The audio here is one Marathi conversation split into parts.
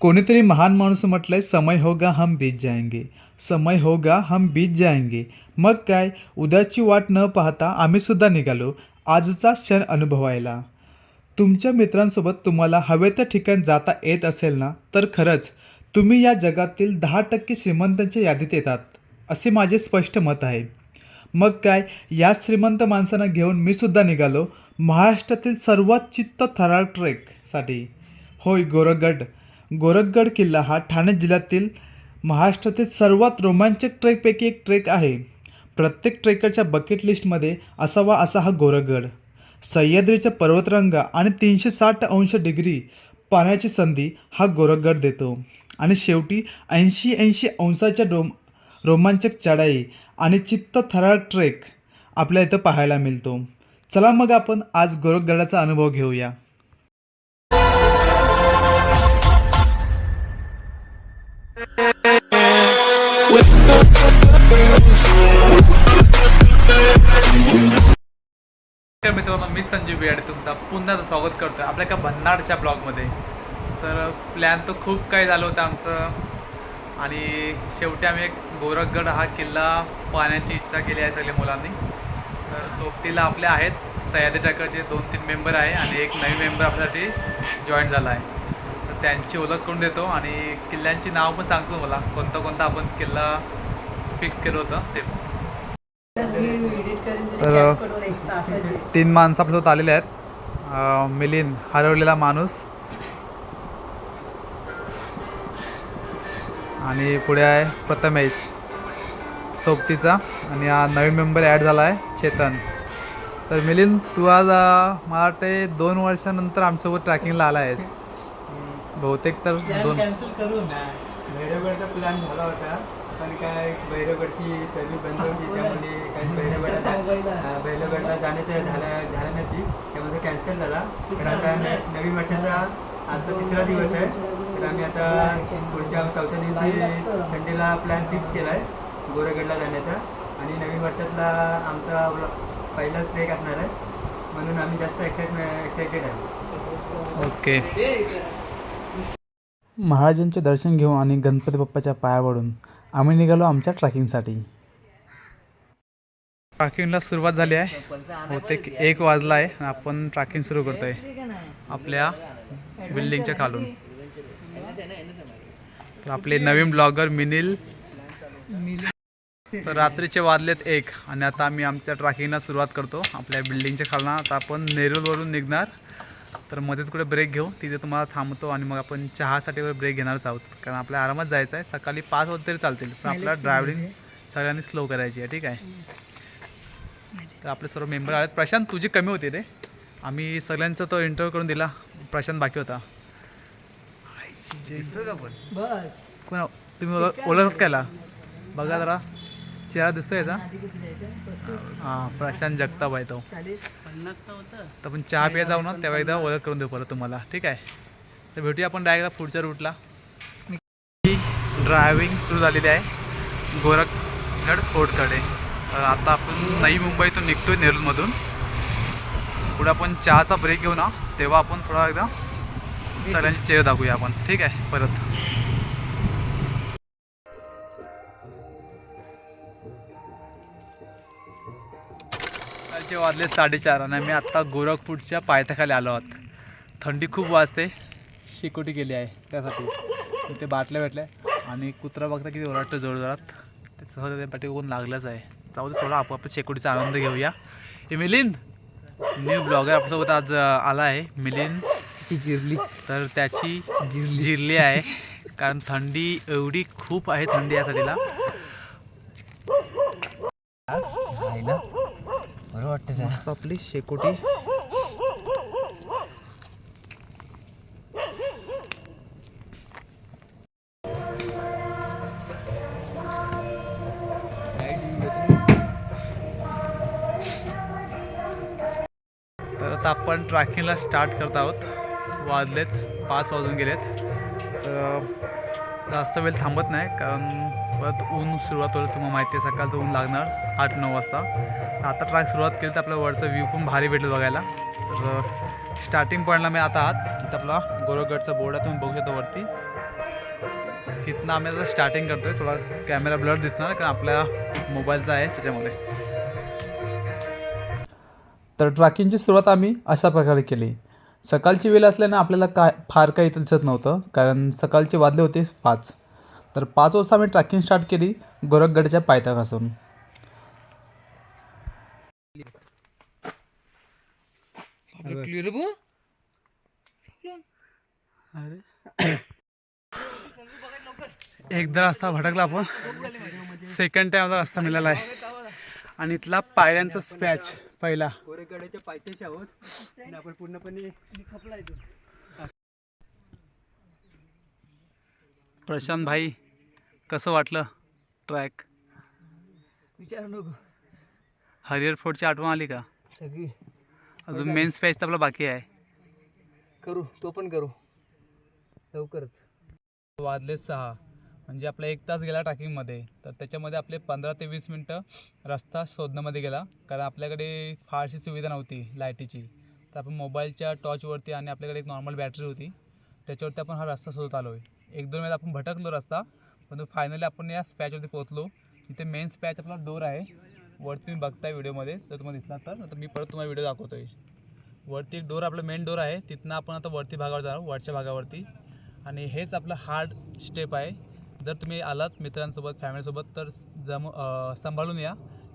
कोणीतरी महान माणूस म्हटलंय, समय होगा हम बीत जाएंगे, समय होगा हम बीत जाएंगे. मग काय, उद्याची वाट न पाहता आम्ही सुद्धा निघालो आजचा क्षण अनुभवायला. तुमच्या मित्रांसोबत तुम्हाला हवे त्या ठिकाणी जाता येत असेल ना, तर खरंच तुम्ही या जगातील 10% श्रीमंतांच्या यादीत येतात असे माझे स्पष्ट मत आहे. मग काय, याच श्रीमंत माणसांना घेऊन मी सुद्धा निघालो महाराष्ट्रातील सर्वात चित्त थरार ट्रेकसाठी. होय, गोरखगड किल्ला हा ठाणे जिल्ह्यातील महाराष्ट्रातील सर्वात रोमांचक ट्रेकपैकी एक ट्रेक आहे. प्रत्येक ट्रेकरच्या बकेट लिस्टमध्ये असावा असा हा गोरखगड. सह्याद्रीच्या पर्वतरांगा आणि 360 अंश पाहण्याची संधी हा गोरखगड देतो. आणि शेवटी 80 अंशाच्या रोमांचक चढाई आणि चित्त थरार ट्रेक आपल्या इथं पाहायला मिळतो. चला मग आपण आज गोरखगडाचा अनुभव घेऊया. मित्रांनो, मी संजीव बियाडे तुमचा पुन्हा स्वागत करतोय आपल्या एका भन्नाडच्या ब्लॉगमध्ये. तर प्लॅन तर खूप काही झालं होतं आमचं आणि शेवटी आम्ही एक गोरखगड हा किल्ला पाहण्याची इच्छा केली आहे सगळ्या मुलांनी. तर सोबतीला आपले आहेत सह्याद्री ट्रॅकरचे 2-3 मेंबर आहे आणि एक नवीन मेंबर आपल्यासाठी जॉईन झाला आहे. तर त्यांची ओळख करून देतो आणि किल्ल्यांची नाव पण सांगतो मला, कोणता कोणता आपण किल्ला फिक्स केलं होतं ते. तर 3 माणसं आपल्यासोबत आलेले आहेत. मिलिंद, हरवलेला माणूस, आणि पुढे आहे प्रथमेश सोबतीचा, आणि हा नवीन मेंबर ॲड झाला आहे चेतन. तर मिलिंद, तू आज मला वाटते 2 वर्षानंतर आमच्यासोबत ट्रॅकिंगला आला आहेस बहुतेक. तर कॅन्सल करू ना, भैरवगडचा प्लॅन झाला होता पण काय भैरवगडची सर्व्हिस बंद होती, त्यामुळे काही भैरवगडला जाण्याचं झालं नाही फिक्स, त्यामुळे कॅन्सल झाला. तर आता नवीन वर्षाचा आजचा 3रा दिवस आहे. तर आम्ही आता पुढच्या 4थ्या दिवशी संडेला प्लॅन फिक्स केला आहे गोरखगडला जाण्याचा, आणि नवीन वर्षातला आमचा पहिलाच ट्रेक असणार आहे, म्हणून आम्ही जास्त एक्सायटेड आहे. ओके. महाराजांचे दर्शन घेऊन आणि गणपती बाप्पाच्या पाया पडून आम्ही निघालो आमच्या ट्रॅकिंगसाठी. ट्रॅकिंगला सुरुवात झाली आहे, बहुतेक 1 वाजला आहे. आपण ट्रॅकिंग सुरू करतोय आपल्या बिल्डिंगच्या खालून. आपले नवीन ब्लॉगर मिनिल. तर रात्रीचे वाजलेत 1 आणि आता आम्ही आमच्या ट्रॅकिंगला सुरुवात करतो आपल्या बिल्डिंगच्या खालून. आता आपण नेरूळवरून निघणार, तर मध्येच कुठे ब्रेक घेऊ, तिथे तुम्हाला थांबतो आणि मग आपण चहासाठी ब्रेक घेणारच आहोत, कारण आपल्या आरामात जायचं आहे. सकाळी 5 वाजता तरी चालतील, पण आपल्याला ड्रायव्हिंग सगळ्यांनी स्लो करायची आहे, ठीक आहे. तर आपले सर्व मेंबर आहेत. प्रशांत, तुझी कमी होती रे, आम्ही सगळ्यांचा तो इंटरव्ह्यू करून दिला, प्रशांत बाकी होता. कोण तुम्ही ओळख केला बघा जरा, चेहरा दिसतोय याचा. हां, प्रशांत जगताप आहे तो. तर आपण चहा प्यायला जाऊ ना, तेव्हा एकदा ओळख करून देऊ परत तुम्हाला, ठीक आहे. तर भेटूया आपण डायरेक्ट पुढच्या रूटला. ड्रायव्हिंग सुरू झालेली आहे गोरखगड फोर्टकडे. तर आता आपण नवी मुंबईतून निघतोय नेरूळमधून. पुढे आपण चहाचा ब्रेक घेऊ ना, तेव्हा आपण थोडा एकदा सगळ्यांचे चेहरे दाखवूया आपण, ठीक आहे. परत वाजले 4:30 आणि आम्ही आत्ता गोरखपूरच्या पायथ्याखाली आलो आहोत. थंडी खूप वाजते, शिकोटी केली आहे त्यासाठी. इथे बाटल्या भेटल्या आणि कुत्रा बघता किती ओरडतं जोरजोरात, त्याचं त्या पाठी कोण लागलंच आहे. जाऊ दे, थोडा आपोआप शेकोटीचा आनंद घेऊया. हे मिलिंद, न्यू ब्लॉगर आपल्यासोबत आज आला आहे. मिलिंद जिरली, तर त्याची जिरली आहे, कारण थंडी एवढी खूप आहे. थंडी यासाठीला बरं वाटतं मस्त आपली शेकोटी. तर आता आपण ट्रॅकिंगला स्टार्ट करत आहोत. वाजलेत 5 वाजून गेलेत. तर जास्त वेळ थांबत नाही, कारण परत ऊन सुरुवात होईल. तुम्हाला माहिती आहे, सकाळचं ऊन लागणार 8-9 वाजता. आता ट्रॅक सुरुवात केली तर आपल्या वरचा व्ह्यू पण भारी भेटेल बघायला. तर स्टार्टिंग पॉईंटला मी आता आहात, इथं आपला गोरखगडचा बोर्ड आहे, तुम्ही बघू शकता वरती. इथनं आम्ही आता स्टार्टिंग करतोय. थोडा कॅमेरा ब्लर दिसणार कारण आपल्या मोबाईलचा आहे त्याच्यामुळे. तर ट्रॅकिंगची सुरुवात आम्ही अशा प्रकारे केली. सकाळची वेळ असल्यानं आपल्याला फार काही इथं दिसत नव्हतं कारण सकाळचे वाजले होते 5. तर 5 वाजता आम्ही ट्रॅकिंग स्टार्ट केली गोरखगडच्या पायथ्यापासून. एकदा रस्ता भटकला आपण, सेकंड टाइमला रस्ता मिळाला आहे आणि इथला पायऱ्यांचा स्पॅच पहिला. गोरेगडाच्या पायथ्याशी आहोत आणि आपण पूर्णपणे प्रशांत भाई कसं वाटलं ट्रॅक? विचार नको. हरिहर फोर्टची आठवण आली का? सगळी अजून मेन स्पॅच तर आपला बाकी आहे. करू, तो पण करू लवकरच. वाजले 6 म्हणजे आपला 1 तास गेला ट्रॅकिंगमध्ये. तर त्याच्यामध्ये आपले 15 ते 20 मिनटं रस्ता शोधण्यामध्ये गेला कारण आपल्याकडे फारशी सुविधा नव्हती लाईटीची. तर आपण मोबाईलच्या टॉर्चवरती आणि आपल्याकडे एक नॉर्मल बॅटरी होती त्याच्यावरती आपण हा रस्ता शोधत आलो आहे. 1-2 वेळा आपण भटकलो रस्ता, पण फायनली आपण या स्पॅचवरती पोहोचलो. इथे मेन स्पॅच आपला डोर आहे वरती, तुम्ही बघताय व्हिडिओमध्ये जर तुम्हाला दिसला तर मी परत तुम्हाला व्हिडिओ दाखवतो आहे. वरती एक डोर आपलं मेन डोर आहे, तिथनं आपण आता वरती भागावर जाणार, वरच्या भागावरती. आणि हेच आपलं हार्ड स्टेप आहे. जर तुम्ही आलात मित्रांसोबत फॅमिलीसोबत तर सांभाळून या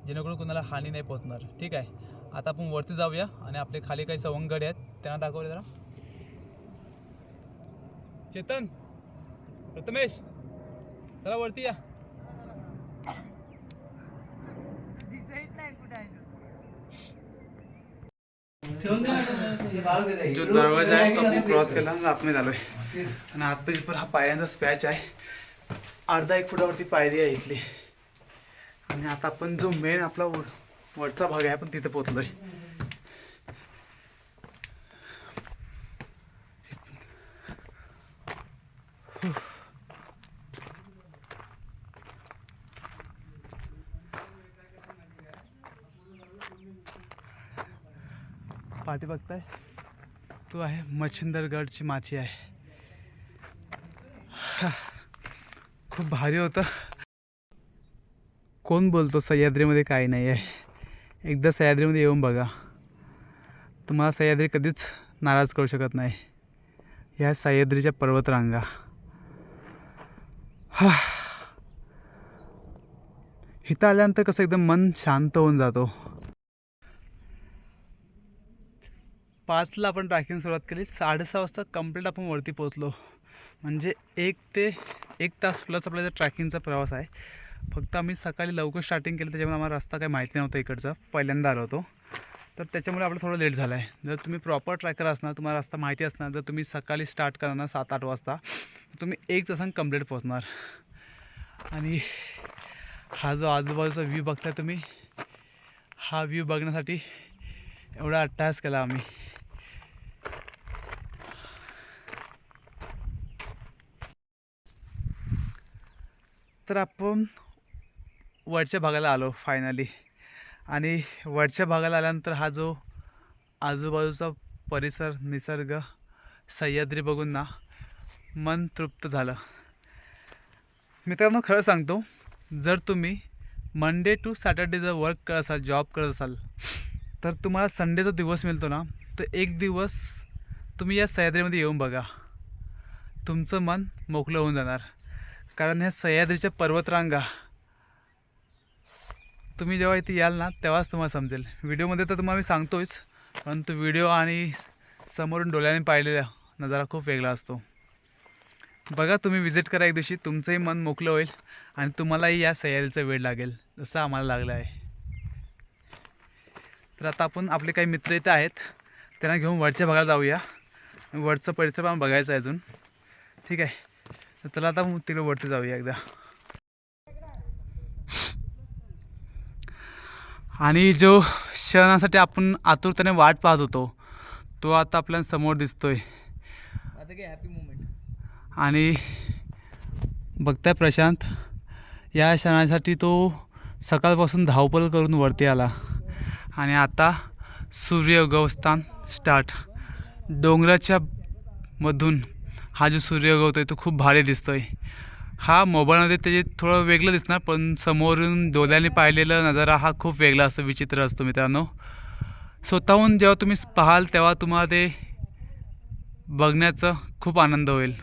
जेणेकरून कोणाला हानी नाही पोहोचणार. ठीक आहे, आता आपण वरती जाऊया आणि आपले खाली काही सवंगड आहेत त्यांना दाखवले जरा. चेतन, प्रथमेश, चला वरती या. जो दरवाजा आहे तो आपण क्रॉस केला आणि आतमध्ये आलोय. आणि आतमध्ये पण हा पायऱ्यांचा स्पॅच आहे. अर्धा 1 फुटावरती पायरी आहे इथली. आणि आता आपण जो मेन आपला वरचा भाग आहे आपण तिथे पोहोचलोय. पाठी बघताय तो आहे मच्छिंद्रगडची माची आहे. खूप भारी होतं. कोण बोलतो सह्याद्रीमध्ये काही नाही आहे? एकदा सह्याद्रीमध्ये येऊन बघा, तुम्हाला सह्याद्री कधीच नाराज करू शकत नाही. ह्या सह्याद्रीच्या पर्वतरांगा. इथं आल्यानंतर कसं एकदम मन शांत होऊन जातो. 5ला आपण ट्रॅकिंग सुरुवात केली, 6:30 वाजता कंप्लीट आपण वरती पोहोचलो. म्हणजे 1 तास प्लस आपल्याला ट्रॅकिंगचा प्रवास आहे. फक्त आम्ही सकाळी लवकर स्टार्टिंग केलं त्याच्यामुळे आम्हाला रस्ता काही माहिती नव्हता इकडचा, पहिल्यांदा आलो होतो. तर त्याच्यामुळे आपलं थोडं लेट झालं आहे. जर तुम्ही प्रॉपर ट्रॅकर असणार, तुम्हाला रस्ता माहिती असणार, जर तुम्ही सकाळी स्टार्ट करणार 7-8 वाजता तर तुम्ही 1 तासाने कंप्लीट पोहोचणार. आणि हा जो आजूबाजूचा व्ह्यू बघताय तुम्ही, हा व्ह्यू बघण्यासाठी एवढा अट्टहास केला आम्ही. तर आपण वरच्या भागाला आलो फायनली. आणि वरच्या भागाला आल्यानंतर हा जो आजूबाजूचा परिसर, निसर्ग, सह्याद्री बघून ना मन तृप्त झालं. मित्रांनो खरं सांगतो, जर तुम्ही मंडे टू सॅटर्डे जर वर्क करत असाल, जॉब करत असाल, तर तुम्हाला संडे जो दिवस मिळतो ना, तर 1 दिवस तुम्ही या सह्याद्रीमध्ये येऊन बघा, तुमचं मन मोकळं होऊन जाणार. कारण ह्या सह्याद्रीच्या पर्वतरांगा तुम्ही जेव्हा इथे याल ना तेव्हाच तुम्हाला समजेल. व्हिडिओमध्ये तर तुम्हाला मी सांगतोच, परंतु व्हिडिओ आणि समोरून डोळ्याने पाहिलेला नजारा खूप वेगळा असतो. बघा, तुम्ही विजिट करा एक दिवशी, तुमचंही मन मोकळं होईल आणि तुम्हालाही या सह्याद्रीचा वेळ लागेल जसं आम्हाला लागलं आहे. तर आता आपण आपले काही मित्र इथे आहेत त्यांना घेऊन वरच्या भागाला जाऊया. वरचं परिसर पण बघायचं आहे अजून. ठीक आहे, तर चला आता तिकडे वरती जाऊया एकदा. आणि जो क्षणासाठी आपण आतुरतेने वाट पाहत होतो तो आता आपल्याला समोर दिसतोय. आता काय हॅपी मोमेंट. आणि बघताय प्रशांत, या क्षणासाठी तो सकाळपासून धावपळ करून वरती आला. आणि आता सूर्य उगवस्तान स्टार्ट. डोंगराच्या मधून हा जो सूर्य उगवतोय तो खूप भारी दिसतोय. हा मोबाईलमध्ये त्याचे थोडं वेगळं दिसणार, पण समोरून डोळ्याने पाहिलेला नजारा हा खूप वेगळा असतो, विचित्र असतो मित्रांनो. स्वतःहून जेव्हा तुम्ही पाहाल तेव्हा तुम्हाला ते बघण्याचा खूप आनंद होईल.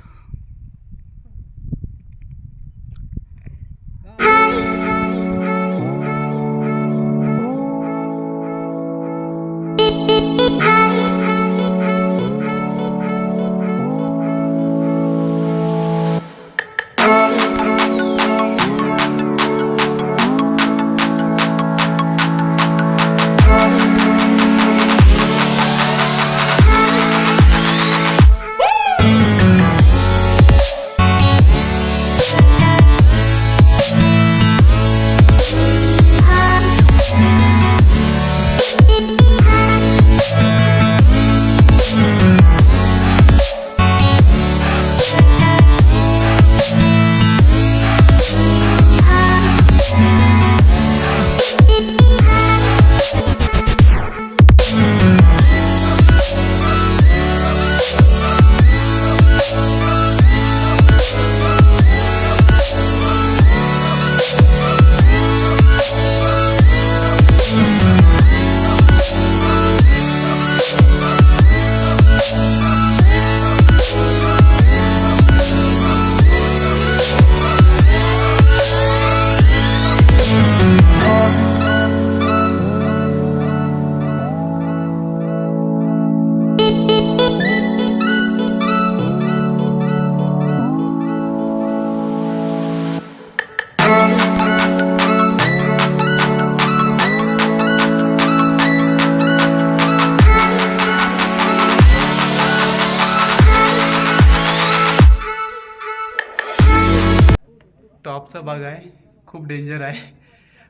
टॉपचा भाग आहे, खूप डेंजर आहे.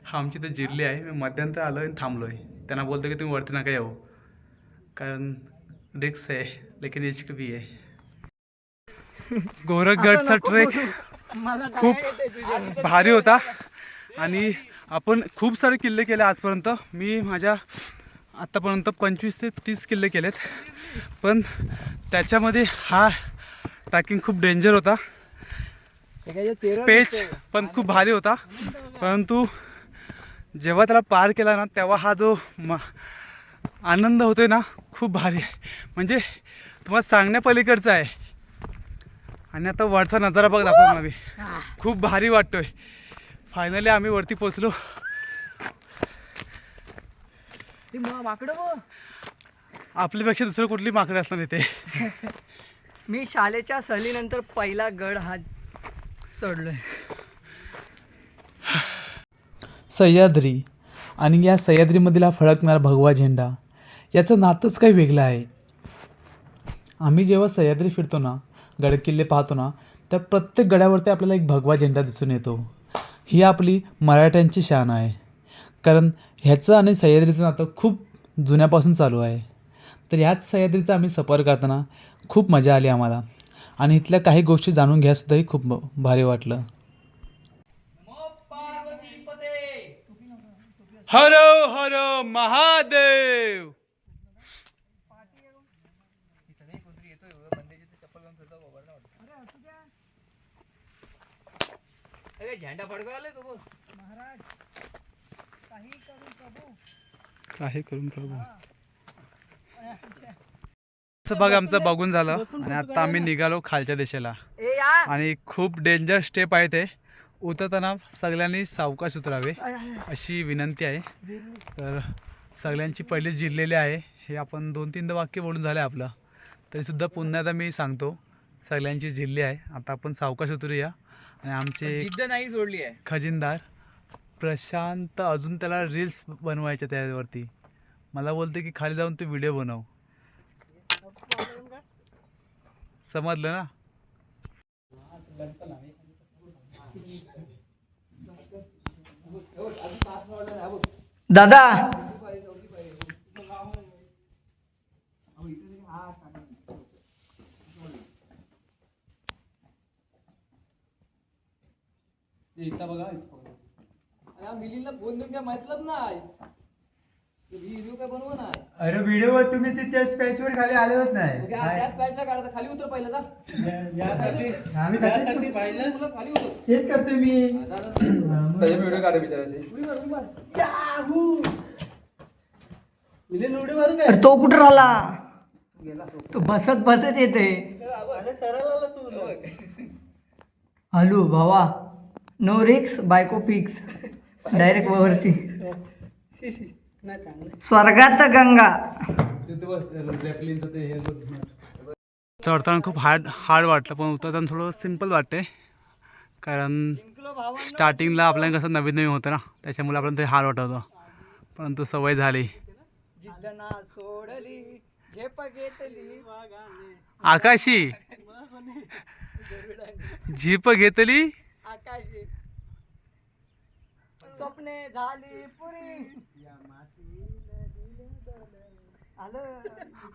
हा आमची तर जिरली आहे. मी मध्यंतर आलो आहे आणि थांबलो आहे. त्यांना बोलतो की तुम्ही वरती नका येऊ, कारण रिक्स आहे, लेकिन रिस्क भी आहे. गोरखगडचा ट्रेक खूप भारी होता आणि आपण खूप सारे किल्ले केले आजपर्यंत. मी माझ्या आत्तापर्यंत 25 ते 30 किल्ले केलेत, पण त्याच्यामध्ये हा ट्रॅकिंग खूप डेंजर होता. स्पेच पण खूप भारी होता, परंतु जेव्हा त्याला पार केला ना तेव्हा हा जो आनंद होतोय ना खूप भारी आहे. म्हणजे तुम्हाला सांगण्यापलीकडचा आहे. आणि आता वरचा नजारा बघ दाखवतो आम्ही, खूप भारी वाटतोय. फायनली आम्ही वरती पोचलो. आपल्यापेक्षा दुसरं कुठली माकडे असणार इथे. मी शाळेच्या सहलीनंतर पहिला गड हा चढलोय. सह्याद्री आणि या सह्याद्रीमधील हा फडकणारा भगवा झेंडा, याचं नातंच काही वेगळं आहे. आम्ही जेव्हा सह्याद्री फिरतो ना, गडकिल्ले पाहतो ना, तर प्रत्येक गडावरती आपल्याला एक भगवा झेंडा दिसून येतो. ही आपली मराठ्यांची शान आहे, कारण ह्याचं आणि सह्याद्रीचं नातं खूप जुन्यापासून चालू आहे. तर ह्याच सह्याद्रीचा आम्ही सफर करताना खूप मजा आली आम्हाला, आणि इथल्या काही गोष्टी जाणून घ्यायसुद्धाही खूप भारी वाटलं. हर हर महादेव. झेंडा फडकवलाय तू बघ. काही करून प्रभू. असं भाग आमचा बघून झालं आणि आता आम्ही निघालो खालच्या दिशेला. आणि खूप डेंजर स्टेप आहे ते. उतरताना सगळ्यांनी सावकाश उतरावे अशी विनंती आहे. तर सगळ्यांची पहिली जिरलेली आहे. हे आपण 2-3 वाक्य बोलून झालं आहे आपलं, तरीसुद्धा पुन्हा एकदा मी सांगतो, सगळ्यांची जिरली आहे. आता आपण सावकाश उतरूया. आणि आमचे जिद्द नाही सोडली आहे. खजिनदार प्रशांत अजून त्याला रील्स बनवायच्या त्यावरती. मला बोलते की खाली जाऊन तू व्हिडिओ बनव. समजलं ना. दादा इथं बघा. मिलीला फोन देऊन काय मतलब नाही. व्हिडिओ काय बनव ना अरे व्हिडिओ तुम्ही त्या स्पॅच वर खाली आले होत नाही त्याच पॅचला काढता खाली उतर पहिलं जा आम्ही त्यासाठी तुला खाली उतर तेच करतोय मी त्याचे व्हिडिओ काढा बिचारायचे. अरे तो कुठं राहिला तो बसत बसत येते हॅलो भावा नो रिक्स बायको फिक्स डायरेक्ट वरची स्वर्गात गंगा चढताना खूप हार्ड वाटलं, पण उतरताना थोडं सिम्पल वाटते. कारण स्टार्टिंगला आपल्याला कसं नवीन नवीन होतं ना, त्याच्यामुळे आपल्याला ते हार्ड वाटत होतं, परंतु सवय झाली. सोडली झेप घेतली आकाशी झीप घेतली आकाशी स्वप्ने झाली पुरी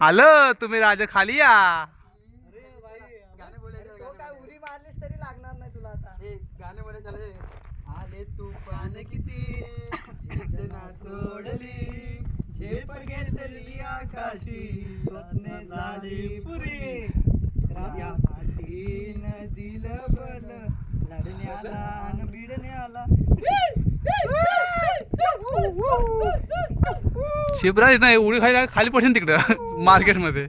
आलं तुम्ही राजा खाली या. तो काय उरी मारलीस तरी लागणार नाही तुला आता गाणे बोलायचे चालले. आले तुफान किती जिद्दना सोडली झेप घेतली आकाशी स्वप्ने झाली पुरी या मातीनं दिलं बल लढण्याला अन भिडण्याला शिबरा नाही उडी खायला खाली पडशील तिकडं मार्केटमध्ये.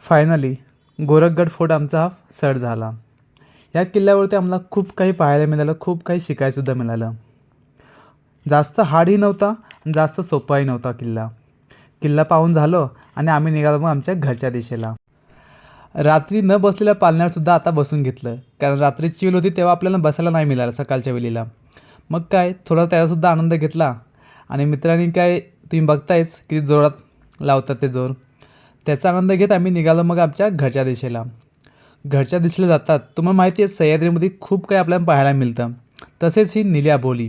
फायनली गोरखगड फोर्ट आमचा हा सर झाला. या किल्ल्यावरती आम्हाला खूप काही पाहायला मिळालं, खूप काही शिकायसुद्धा मिळालं. जास्त हार्डही नव्हता आणि जास्त सोपाही नव्हता किल्ला. किल्ला पाहून झालं आणि आम्ही निघालो मग आमच्या घरच्या दिशेला. रात्री न बसलेल्या पालण्यावरसुद्धा आता बसून घेतलं, कारण रात्री चिल होती तेव्हा आपल्याला बसायला नाही मिळालं सकाळच्या वेळेला. मग काय थोडा त्याचासुद्धा आनंद घेतला. आणि मित्रांनी काय तुम्ही बघतायच किती जोरात लावतात ते जोर, त्याचा आनंद घेत आम्ही निघालो मग आमच्या घरच्या दिशेला. घरच्या दिशेला जातात तुम्हाला माहिती आहे सह्याद्रीमध्ये खूप काही आपल्याला पाहायला मिळतं. तसेच ही नीली अबोली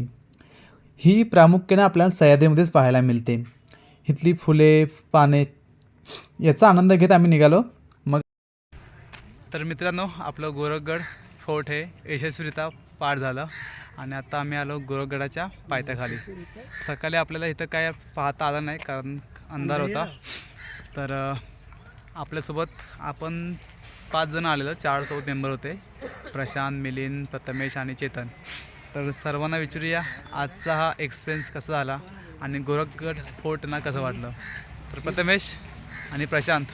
ही प्रामुख्याने आपल्याला सह्याद्रीमध्येच पाहायला मिळते. इथली फुले पाने याचा आनंद घेत आम्ही निघालो मग. तर मित्रांनो आपलं गोरखगड फोर्ट हे यशस्वीरित्या पार झालं आणि आता आम्ही आलो गोरखगडाच्या पायथ्याखाली. सकाळी आपल्याला इथं काय पाहता आलं नाही कारण अंधार होता. तर आपल्यासोबत आपण 5 जण आलेलो, 4 सोबत मेंबर होते, प्रशांत, मिलिंद, प्रथमेश आणि चेतन. तर सर्वांना विचारूया आजचा हा एक्सपिरियन्स कसा झाला आणि गोरखगड फोर्टना कसं वाटलं. तर प्रथमेश आणि प्रशांत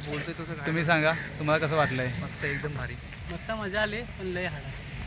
बोलतोय तसं तुम्ही सांगा तुम्हाला कसं वाटलं आहे. मस्त एकदम भारी मस्त मजा आली पण लय हाडा